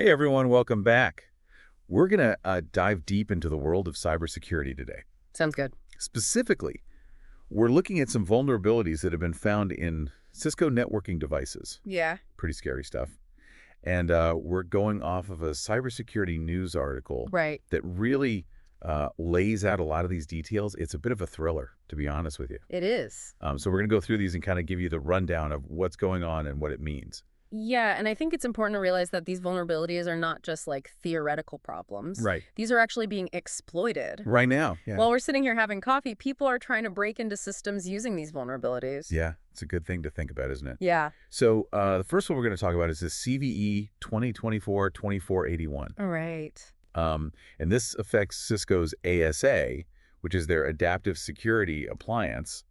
Hey everyone, welcome back. We're going to dive deep into the world of cybersecurity today. Sounds good. Specifically, we're looking at some vulnerabilities that have been found in Cisco networking devices. Yeah. Pretty scary stuff. And we're going off of a cybersecurity news article Right. that really lays out a lot of these details. It's a bit of a thriller, to be honest with you. It is. So we're going to go through these and kind of give you the rundown of what's going on and what it means. Yeah, and I think it's important to realize that these vulnerabilities are not just like theoretical problems. Right. These are actually being exploited. Right now, yeah. While we're sitting here having coffee, people are trying to break into systems using these vulnerabilities. Yeah, it's a good thing to think about, isn't it? Yeah. So the first one we're going to talk about is this CVE 2024-2481. All right. And this affects Cisco's ASA, which is their adaptive security appliance,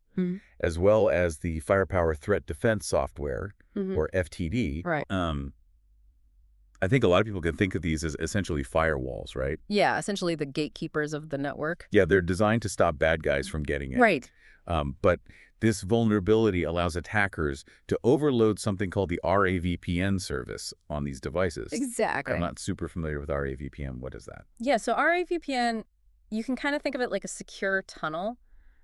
as well as the Firepower Threat Defense Software, or FTD. Right. I think a lot of people can think of these as essentially firewalls, right? Yeah, essentially the gatekeepers of the network. Yeah, they're designed to stop bad guys from getting in. Right. But this vulnerability allows attackers to overload something called the RAVPN service on these devices. Exactly. I'm not super familiar with RAVPN. What is that? Yeah, so RAVPN, you can kind of think of it like a secure tunnel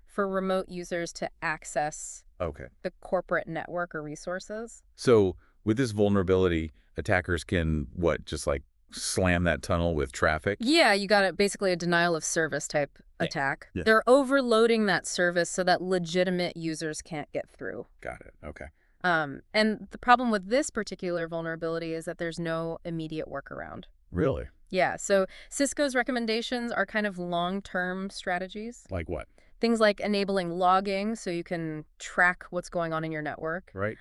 for remote users to access the corporate network or resources. So with this vulnerability, attackers can, just like slam that tunnel with traffic? Yeah, you got it. Basically a denial of service type attack. Yeah. They're overloading that service so that legitimate users can't get through. Got it. Okay. And the problem with this particular vulnerability is that there's no immediate workaround. Really? Yeah, so Cisco's recommendations are kind of long-term strategies. Like what? Things like enabling logging so you can track what's going on in your network. Right.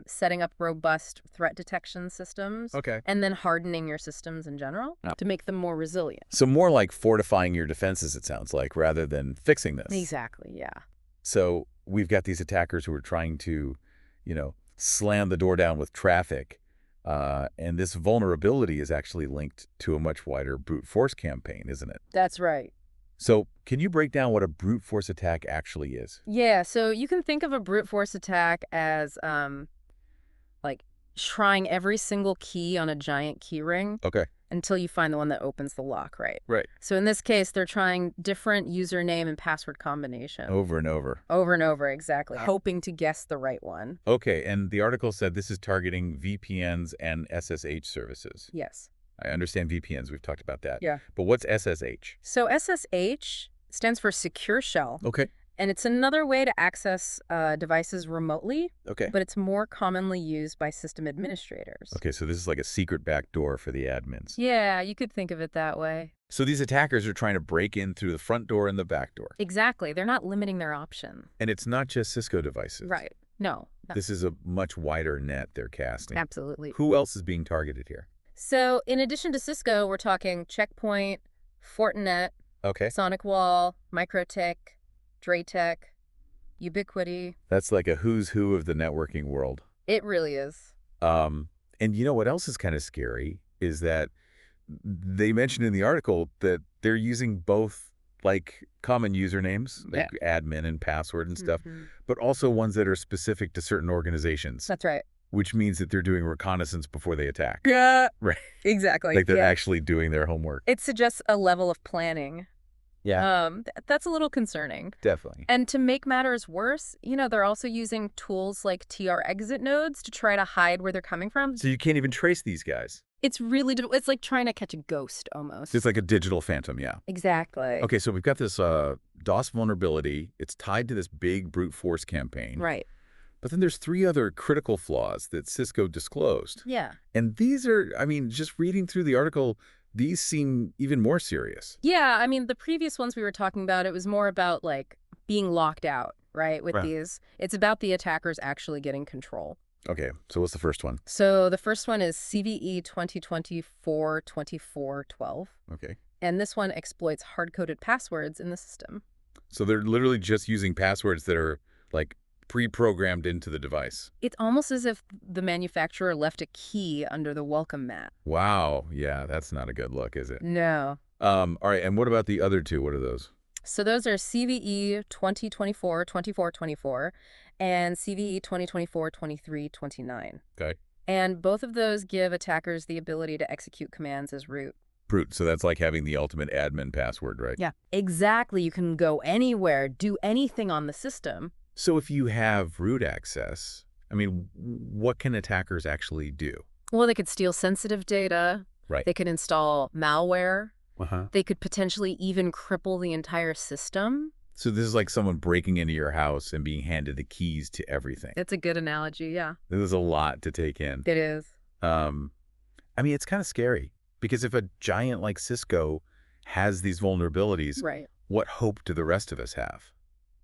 Setting up robust threat detection systems. Okay. And then hardening your systems in general to make them more resilient. So more like fortifying your defenses, it sounds like, rather than fixing this. Exactly, yeah. So we've got these attackers who are trying to, slam the door down with traffic. And this vulnerability is actually linked to a much wider brute force campaign, isn't it? That's right. So can you break down what a brute force attack actually is? Yeah, so you can think of a brute force attack as like trying every single key on a giant key ring until you find the one that opens the lock, right? Right. So in this case, they're trying different username and password combinations. Over and over. Over and over, exactly. Hoping to guess the right one. Okay, and the article said this is targeting VPNs and SSH services. Yes. I understand VPNs. We've talked about that. Yeah. But what's SSH? So SSH stands for Secure Shell. Okay. And it's another way to access devices remotely. Okay. But it's more commonly used by system administrators. Okay, so this is like a secret backdoor for the admins. Yeah, you could think of it that way. So these attackers are trying to break in through the front door and the back door. Exactly. They're not limiting their option. And it's not just Cisco devices. Right. No. This is a much wider net they're casting. Absolutely. Who else is being targeted here? So in addition to Cisco, we're talking Checkpoint, Fortinet, SonicWall, MikroTik, Draytech, Ubiquiti. That's like a who's who of the networking world. It really is. And you know what else is kind of scary is that they mentioned in the article that they're using both like common usernames, like admin and password and stuff, but also ones that are specific to certain organizations. That's right. Which means that they're doing reconnaissance before they attack. Yeah. Right. Exactly. Like they're actually doing their homework. It suggests a level of planning. Yeah. That's a little concerning. Definitely. And to make matters worse, they're also using tools like TR exit nodes to try to hide where they're coming from. So you can't even trace these guys. It's really, it's like trying to catch a ghost almost. It's like a digital phantom, yeah. Exactly. Okay, so we've got this DOS vulnerability. It's tied to this big brute force campaign. Right. But then there's 3 other critical flaws that Cisco disclosed. Yeah. And these are, just reading through the article, these seem even more serious. Yeah, the previous ones we were talking about, it was more about like being locked out, right? With these. It's about the attackers actually getting control. Okay, so what's the first one? So the first one is CVE 2024-2412. Okay. And this one exploits hard-coded passwords in the system. So they're literally just using passwords that are like pre-programmed into the device. It's almost as if the manufacturer left a key under the welcome mat. Wow. Yeah, that's not a good look, is it? No. All right, and what about the other 2? What are those? So those are CVE 2024-2424 and CVE 2024-2329. Okay. And both of those give attackers the ability to execute commands as root. Root, so that's like having the ultimate admin password, right? Yeah, exactly. You can go anywhere, do anything on the system. So if you have root access, I mean, what can attackers actually do? Well, they could steal sensitive data. Right. They could install malware. Uh-huh. They could potentially even cripple the entire system. So this is like someone breaking into your house and being handed the keys to everything. That's a good analogy, yeah. This is a lot to take in. It is. I mean, it's kind of scary because if a giant like Cisco has these vulnerabilities, right, what hope do the rest of us have?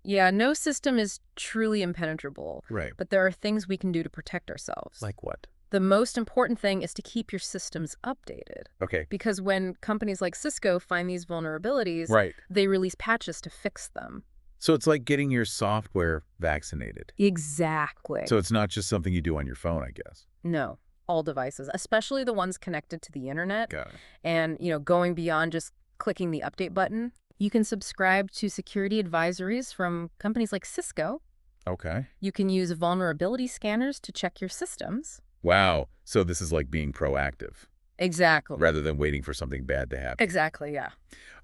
Yeah, no system is truly impenetrable. Right. But there are things we can do to protect ourselves. Like what? The most important thing is to keep your systems updated. Okay. Because when companies like Cisco find these vulnerabilities, right, they release patches to fix them. So it's like getting your software vaccinated. Exactly. So it's not just something you do on your phone, I guess. No, all devices, especially the ones connected to the internet. Got it. And, going beyond just clicking the update button, you can subscribe to security advisories from companies like Cisco. Okay. You can use vulnerability scanners to check your systems. Wow. So this is like being proactive. Exactly. Rather than waiting for something bad to happen. Exactly, yeah.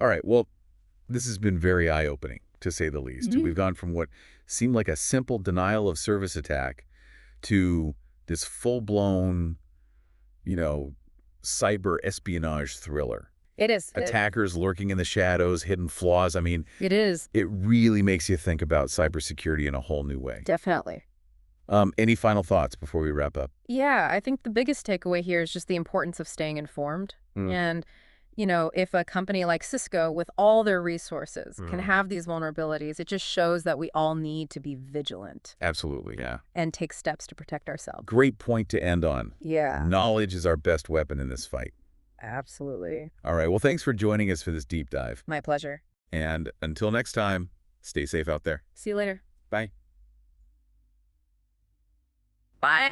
All right. Well, this has been very eye-opening, to say the least. We've gone from what seemed like a simple denial of service attack to this full-blown, cyber espionage thriller. It is. Attackers lurking in the shadows, hidden flaws. I mean, it is. It really makes you think about cybersecurity in a whole new way. Definitely. Any final thoughts before we wrap up? Yeah, I think the biggest takeaway here is just the importance of staying informed. And, if a company like Cisco, with all their resources, can have these vulnerabilities, it just shows that we all need to be vigilant. Absolutely, yeah. And take steps to protect ourselves. Great point to end on. Yeah. Knowledge is our best weapon in this fight. Absolutely. All right, well, thanks for joining us for this deep dive. My pleasure. And until next time, stay safe out there. See you later. Bye. Bye.